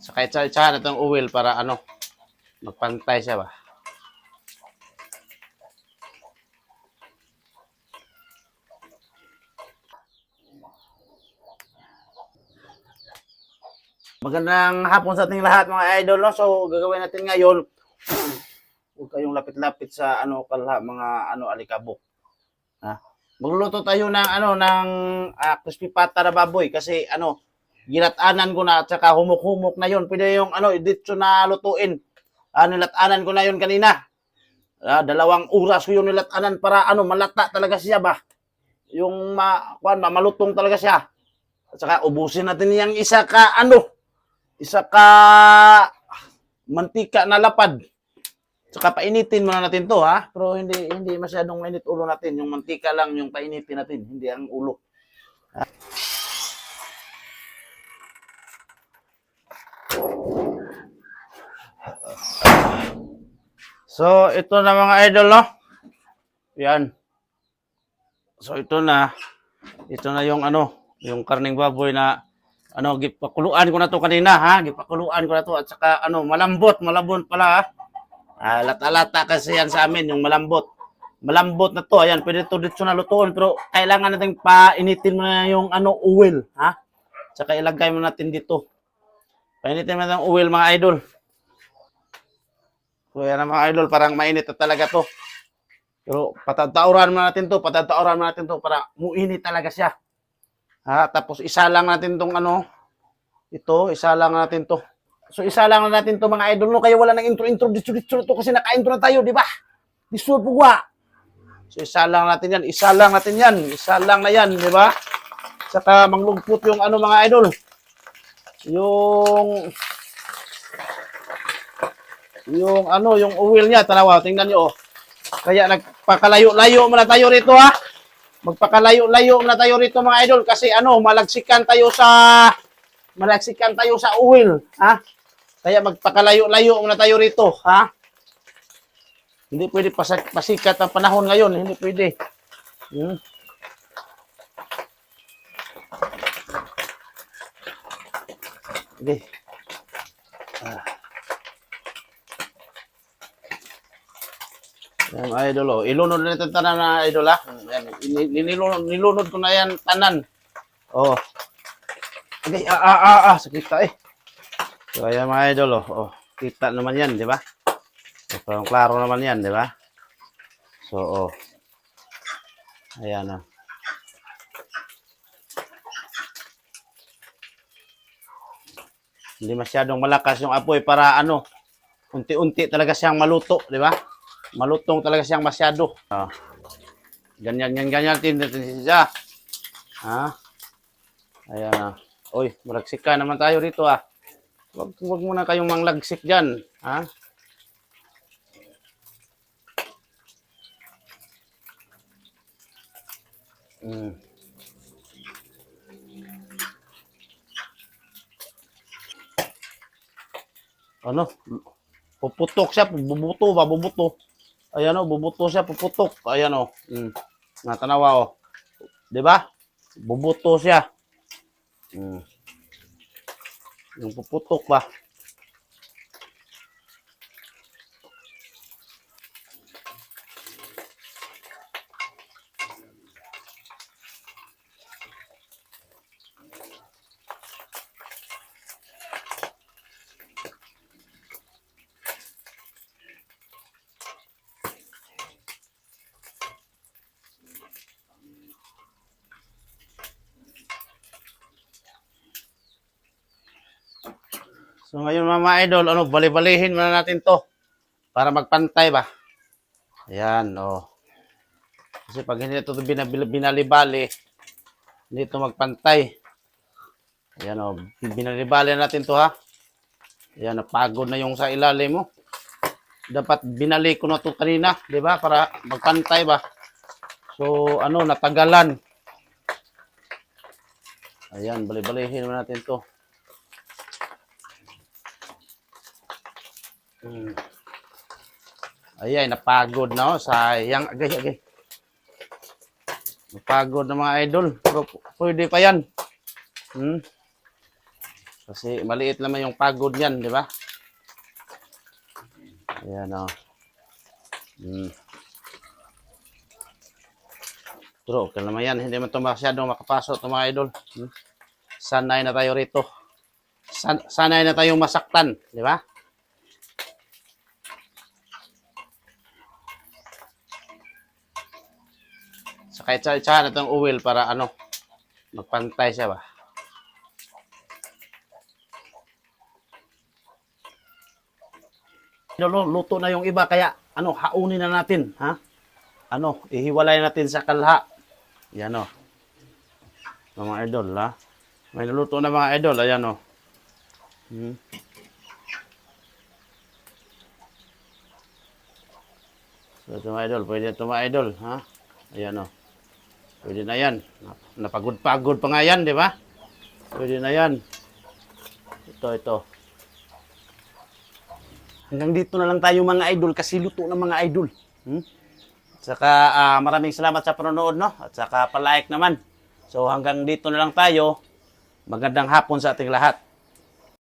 Saka itsahan itong oil para ano, magpantay siya ba. Magandang hapon sa ating lahat mga idol, no? So gagawin natin ngayon, huwag kayong lapit-lapit sa ano mga ano alikabok. Ha? Magluluto tayo ng ano ng crispy pata na baboy kasi ano ginatanan ko na at saka humuk-humuk na yon. Pwede yung ano iditso na lutuin. Nilatanan ko na yon kanina. 2 oras ko yung nilatanan para ano malata talaga siya ba. Yung malutong talaga siya. At saka ubusin natin yung isa ka mantika na lapad. Saka painitin muna natin to ha. Pero hindi masyadong mainit ulo natin. Yung mantika lang yung painitin natin, hindi ang ulo. Ha? So ito na mga idol, no? Yan. So ito na yung ano, yung karning baboy na ano, gipakuluan ko na to kanina ha. Gipakuluan ko na to at saka ano, malambot pala ha. Lata-lata kasi yan sa amin, yung malambot. Malambot na to, ayan, pwede to dito na lutuin pero kailangan natin painitin mo na yung ano, oil, ha? Saka ilagay mo natin dito. Painitin mo na yung oil mga idol. So yan mga idol, parang mainit na talaga to. Pero patatauran mo natin to para muinit talaga siya. Ha, tapos isa lang natin tong ano, isa lang natin to. So isa lang natin to mga idol, no? Kaya wala nang intro dito to kasi naka-intro na tayo, di ba? Diso pugwa. So isa lang natin yan, isa lang na yan, di ba? Saka manglugpot yung ano mga idol. Yung ano, yung oil niya, tanawa, tingnan niyo oh. Kaya nagpakalayo-layo muna tayo rito ha. Magpakalayo-layo muna tayo rito mga idol kasi ano, malagsikan tayo sa oil, ha? Kaya magpakalayo-layo muna tayo rito, ha? Hindi pwede pasikat ang panahon ngayon, hindi pwede. Okay. Yan idol oh. Ilunod na ito tanan na idol ha. Nilunod ko na yan tanan. Oh. Okay, sakit ta eh. So ayan mga idol oh. Kita naman yan, di ba? So, klaro naman yan, di ba? So ayan oh. Hindi masyadong malakas yung apoy para ano, unti-unti talaga siyang maluto, di ba? Malutong talaga siyang masyado. Ganyan siya. Ha? Ayan na. Oy, malagsika naman tayo rito ah. Wag muna kayong manglagsik dyan. Ha? Ano? Puputok siya, bubuto. Ayan o, bubuto siya, puputok. Ayan o. Natanawa o. Diba? Bubuto siya. Yung puputok ba? So ngayon mga idol, ano, bali-balihin muna natin to para magpantay ba. Ayan, oh. Kasi pag hindi ito binali-bali, hindi ito magpantay. Ayan, oh. Binali-bali natin to ha. Ayan, napagod na yung sa ilalim mo. Dapat binali ko na to kanina, di ba? Para magpantay ba. So, ano, natagalan. Ayan, bali-balihin muna natin to. Ayan, napagod na oh. Sayang. Agay. Napagod na mga idol. Pero pwede pa yan. So, Kasi maliit naman yung pagod niyan, di ba? Ayan o. Pero okay naman yan. Hindi man ito masyadong makapasok ito mga idol. Sanay na tayo rito. Sanay na tayong masaktan. Di ba? Saka itsahan itong oil para ano, magpantay siya ba? Luto na yung iba kaya ano, haunin na natin, ha? Ano, ihiwalay natin sa kalha. Yan o. Mga idol, ha? May naluto na mga idol, ayan o. So ito mga idol, pwede ito mga idol, ha? Ayan o. Pwede na yan. Napagod-pagod pa nga yan, di ba? Pwede na yan. Ito. Hanggang dito na lang tayo mga idol kasi luto ng mga idol. Saka maraming salamat sa panonood, no? At saka palike naman. So hanggang dito na lang tayo. Magandang hapon sa ating lahat.